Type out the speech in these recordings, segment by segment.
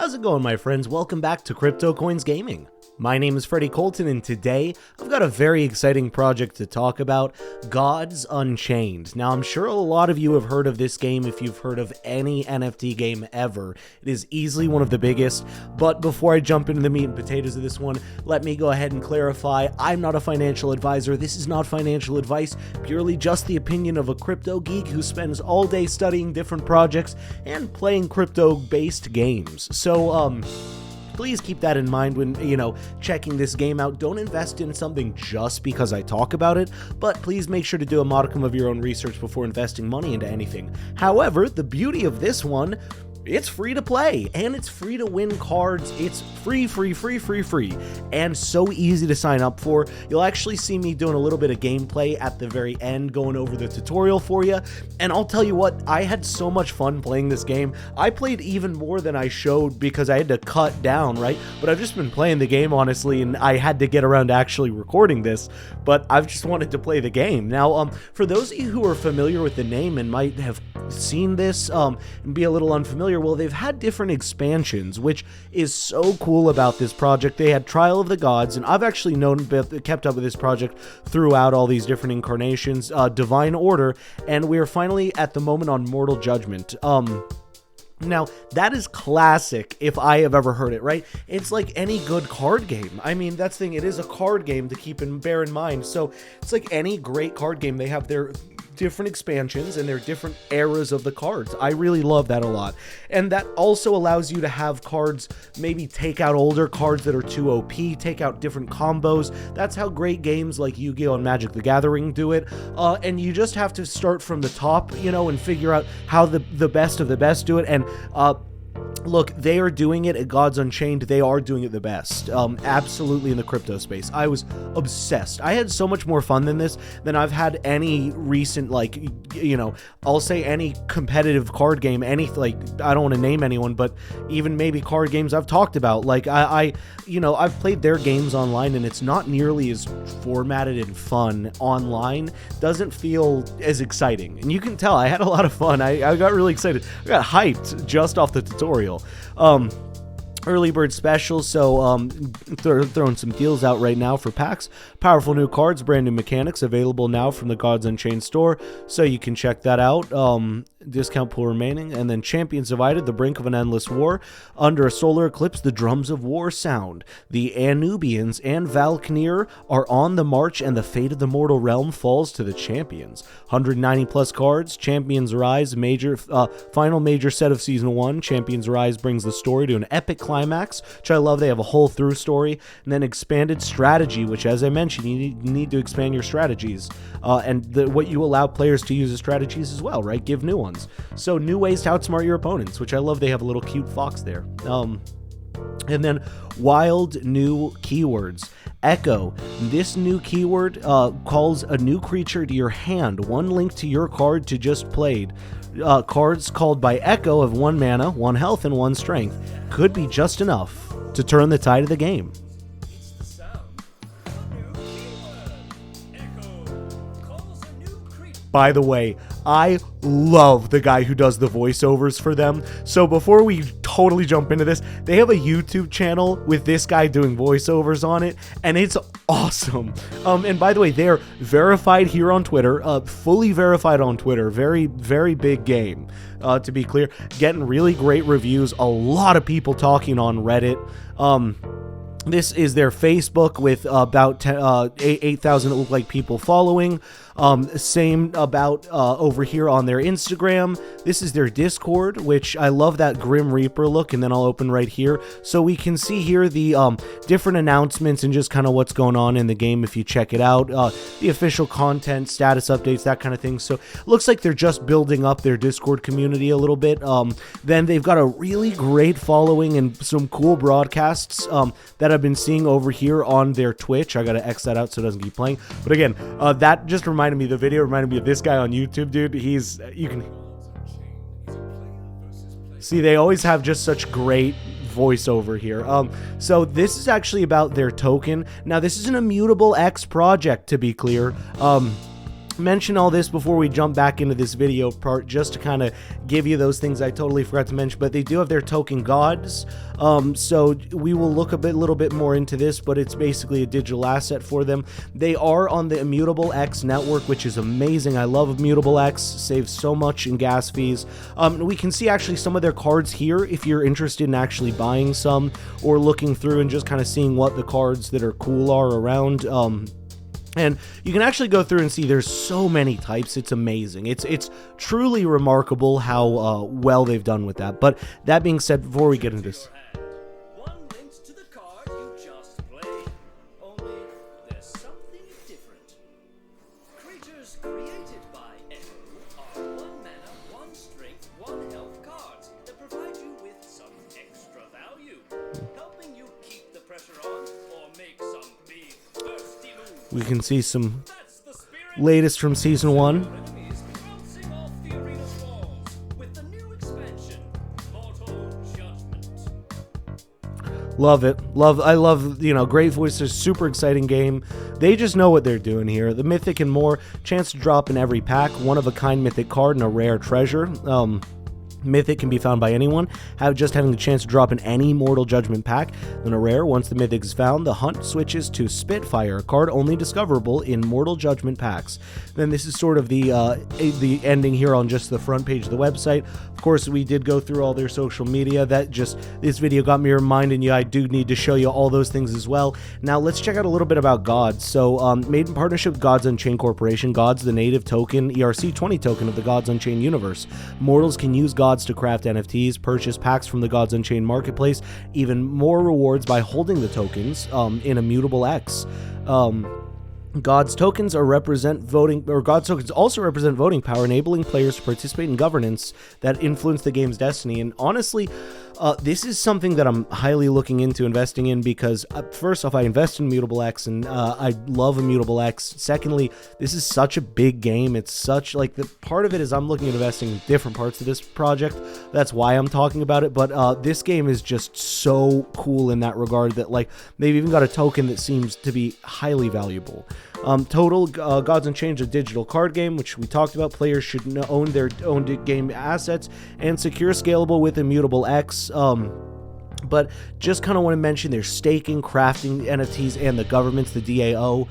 How's it going, my friends? Welcome back to CryptoCoins Gaming. My name is Freddie Colton, and today I've got a very exciting project to talk about, Gods Unchained. Now, I'm sure a lot of you have heard of this game if you've heard of any NFT game ever. It is easily one of the biggest, but before I jump into the meat and potatoes of this one, let me go ahead and clarify, I'm not a financial advisor. This is not financial advice, purely just the opinion of a crypto geek who spends all day studying different projects and playing crypto-based games. So, please keep that in mind when, checking this game out. Don't invest in something just because I talk about it, but please make sure to do a modicum of your own research before investing money into anything. However, the beauty of this one, it's free to play, and it's free to win cards. It's free, and so easy to sign up for. You'll actually see me doing a little bit of gameplay at the very end, going over the tutorial for you, and I'll tell you what, I had so much fun playing this game. I played even more than I showed because I had to cut down, right? But I've just been playing the game, honestly, and I had to get around to actually recording this, but I've just wanted to play the game. Now, for those of you who are familiar with the name and might have seen this and be a little unfamiliar, well, they've had different expansions, which is so cool about this project. They had Trial of the Gods, and I've actually kept up with this project throughout all these different incarnations, Divine Order, and we're finally at the moment on Mortal Judgment. Now, that is classic if I have ever heard it, right? It's like any good card game. I mean, that's the thing, it is a card game to bear in mind. So it's like any great card game. They have their different expansions and their different eras of the cards. I really love that a lot. And that also allows you to have cards, maybe take out older cards that are too OP, take out different combos. That's how great games like Yu-Gi-Oh! And Magic the Gathering do it. And you just have to start from the top, and figure out how the best of the best do it. And look, they are doing it at Gods Unchained. They are doing it the best. Absolutely in the crypto space. I was obsessed. I had so much more fun than I've had any recent, I'll say any competitive card game, I don't want to name anyone, but even maybe card games I've talked about. I've played their games online, and it's not nearly as formatted and fun online. Doesn't feel as exciting. And you can tell I had a lot of fun. I got really excited. I got hyped just off the tutorial. Early bird special, so throwing some deals out right now for packs. Powerful new cards, brand new mechanics available now from the Gods Unchained store, so you can check that out. Discount pool remaining, and then Champions Divided, the brink of an endless war. Under a solar eclipse, the drums of war sound. The Anubians and Valknir are on the march, and the fate of the mortal realm falls to the champions. 190 plus cards. Champions Rise, final major set of Season 1. Champions Rise brings the story to an epic climax, which I love. They have a whole through story, and then expanded strategy, which, as I mentioned, you need to expand your strategies, and what you allow players to use as strategies as well, right? Give new ones. So new ways to outsmart your opponents, which I love. They have a little cute fox there. And then wild new keywords. Echo. This new keyword calls a new creature to your hand. One link to your card to just played. Cards called by Echo of 1 mana, 1 health, and 1 strength. Could be just enough to turn the tide of the game. It's the sound of a new keyword. Echo calls a new creature. By the way, I love the guy who does the voiceovers for them. So before we totally jump into this, they have a YouTube channel with this guy doing voiceovers on it, and it's awesome. And by the way, they're verified here on Twitter, fully verified on Twitter. Very, very big game, to be clear. Getting really great reviews. A lot of people talking on Reddit. This is their Facebook with about 8,000 it look like people following. Same about over here on their Instagram. This is their Discord, which I love that Grim Reaper look, and then I'll open right here. So we can see here the different announcements and just kind of what's going on in the game if you check it out. The official content, status updates, that kind of thing. So looks like they're just building up their Discord community a little bit. Then they've got a really great following and some cool broadcasts that I've been seeing over here on their Twitch. I gotta X that out so it doesn't keep playing. But again, that just the video reminded me of this guy on YouTube, dude. You can see they always have just such great voiceover here. So this is actually about their token. Now, this is an Immutable X project, to be clear. mention all this before we jump back into this video part, just to kind of give you those things I totally forgot to mention. But they do have their token gods, so we will look a little bit more into this, but it's basically a digital asset for them. They are on the Immutable X network, which is amazing. I love Immutable X, saves so much in gas fees. We can see actually some of their cards here if you're interested in actually buying some or looking through and just kind of seeing what the cards that are cool are around. And you can actually go through and see there's so many types. It's amazing. It's truly remarkable how well they've done with that. But that being said, before we get into this, One links to the card you just played. Only there's something different. Creatures created by Echo are 1 mana, 1 strength, 1 health cards that provide you with some extra value, helping you keep the pressure on or make some big thirsty moves. we can see some That's the spirit. latest from Season 1. Enemies bouncing off the arena's walls with the new expansion, Mortal Judgment. Love it. I love, great voices, super exciting game. They just know what they're doing here. The Mythic and more, chance to drop in every pack, one-of-a-kind Mythic card and a rare treasure. Mythic can be found by anyone, having the chance to drop in any Mortal Judgment pack. Then a rare, once the Mythic is found, the hunt switches to Spitfire, a card only discoverable in Mortal Judgment packs. Then this is sort of the ending here on just the front page of the website. Of course, we did go through all their social media. This video got me reminding you I do need to show you all those things as well. Now let's check out a little bit about Gods. So made in partnership with Gods Unchained Corporation, Gods, the native token, ERC20 token of the Gods Unchained universe. Mortals can use Gods to craft NFTs, purchase packs from the Gods Unchained marketplace, even more rewards by holding the tokens in Immutable X. God's tokens also represent voting power, enabling players to participate in governance that influence the game's destiny. And honestly, this is something that I'm highly looking into investing in because, first off, I invest in Immutable X and I love Immutable X. Secondly, this is such a big game. It's such, the part of it is I'm looking at investing in different parts of this project. That's why I'm talking about it. But this game is just so cool in that regard that, they've even got a token that seems to be highly valuable. Gods Unchained is a digital card game, which we talked about. Players should own their own game assets and secure scalable with Immutable X. But just kind of want to mention their staking, crafting NFTs, and the governments, the DAO,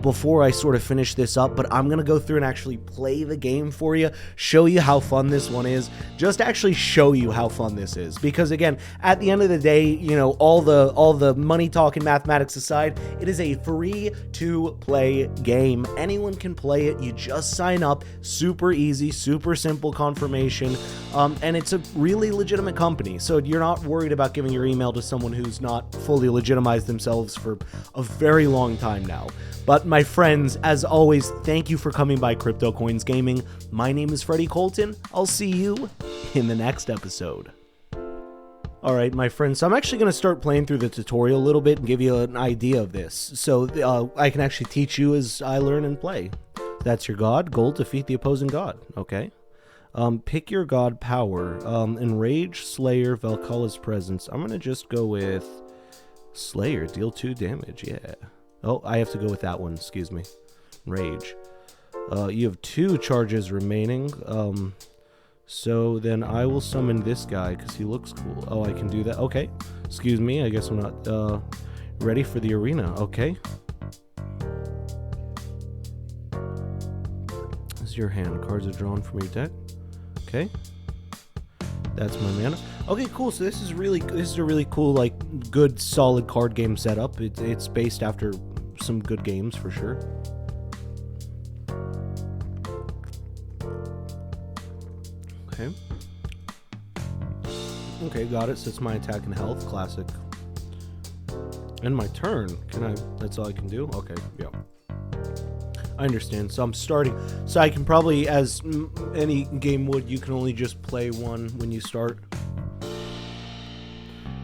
before I sort of finish this up. But I'm going to go through and actually play the game for you, show you how fun this one is, just actually show you how fun this is. Because again, at the end of the day, all the money talk and mathematics aside, it is a free to play game. Anyone can play it. You just sign up. Super easy, super simple confirmation. And it's a really legitimate company. So you're not worried about giving your email to someone who's not fully legitimized themselves for a very long time now. But my friends, as always, thank you for coming by CryptoCoins Gaming. My name is Freddie Colton. I'll see you in the next episode. Alright, my friends, so I'm actually going to start playing through the tutorial a little bit and give you an idea of this. So I can actually teach you as I learn and play. That's your god. Gold, defeat the opposing god. Okay. Pick your god power. Enrage, Slayer, Valkalla's Presence. I'm going to just go with Slayer. Deal 2 damage. Yeah. Oh, I have to go with that one. Excuse me. Rage. You have 2 charges remaining. So then I will summon this guy because he looks cool. Oh, I can do that. Okay. Excuse me. I guess I'm not ready for the arena. Okay. This is your hand. Cards are drawn from your deck. Okay, that's my mana. Okay, cool. So this is a really cool, good, solid card game setup. It's based after some good games for sure. Okay. Okay, got it. So it's my attack and health, classic. And my turn. That's all I can do? Okay, yeah. I understand. So I'm starting. So I can probably, as any game would, you can only just play one when you start.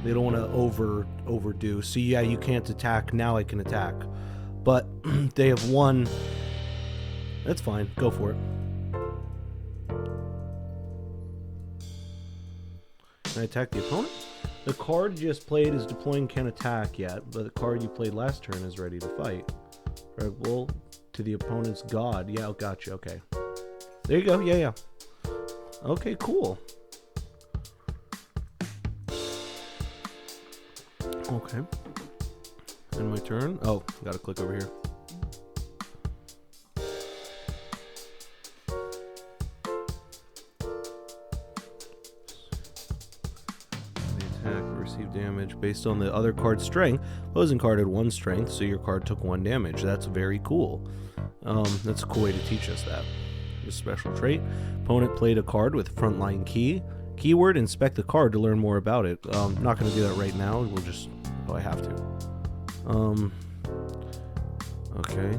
They don't want to overdo. So yeah, you can't attack. Now I can attack. But they have one. That's fine. Go for it. Can I attack the opponent? The card you just played is deploying can't attack yet, but the card you played last turn is ready to fight. Right, well, to the opponent's god. Yeah, gotcha. Okay. There you go. Yeah. Okay, cool. Okay. And my turn. Oh, gotta click over here. Attack or receive damage based on the other card's strength. Opposing card had 1 strength, so your card took 1 damage. That's very cool. That's a cool way to teach us that. A special trait. Opponent played a card with frontline key. Keyword, inspect the card to learn more about it. I'm not going to do that right now. We'll just... Oh, I have to. Okay.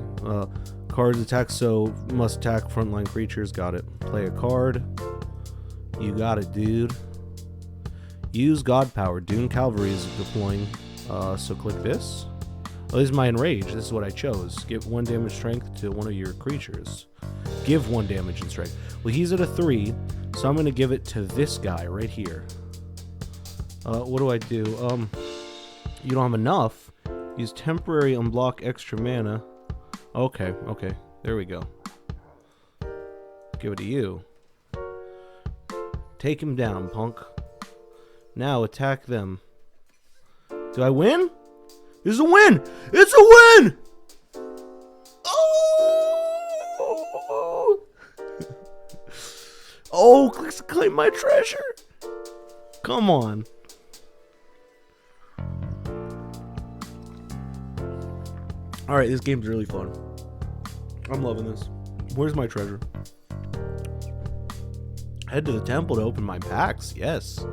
Cards attack, so must attack frontline creatures. Got it. Play a card. You got it, dude. Use God Power. Dune Cavalry is deploying. So click this. Oh, this is my Enrage. This is what I chose. Give 1 damage strength to one of your creatures. Give 1 damage and strength. Well, he's at a 3, so I'm going to give it to this guy right here. What do I do? You don't have enough. Use temporary unblock extra mana. Okay. There we go. Give it to you. Take him down, punk. Now attack them. Do I win? This is a win! It's a win! Oh! Oh, claim my treasure! Come on. Alright, this game's really fun. I'm loving this. Where's my treasure? Head to the temple to open my packs. Yes.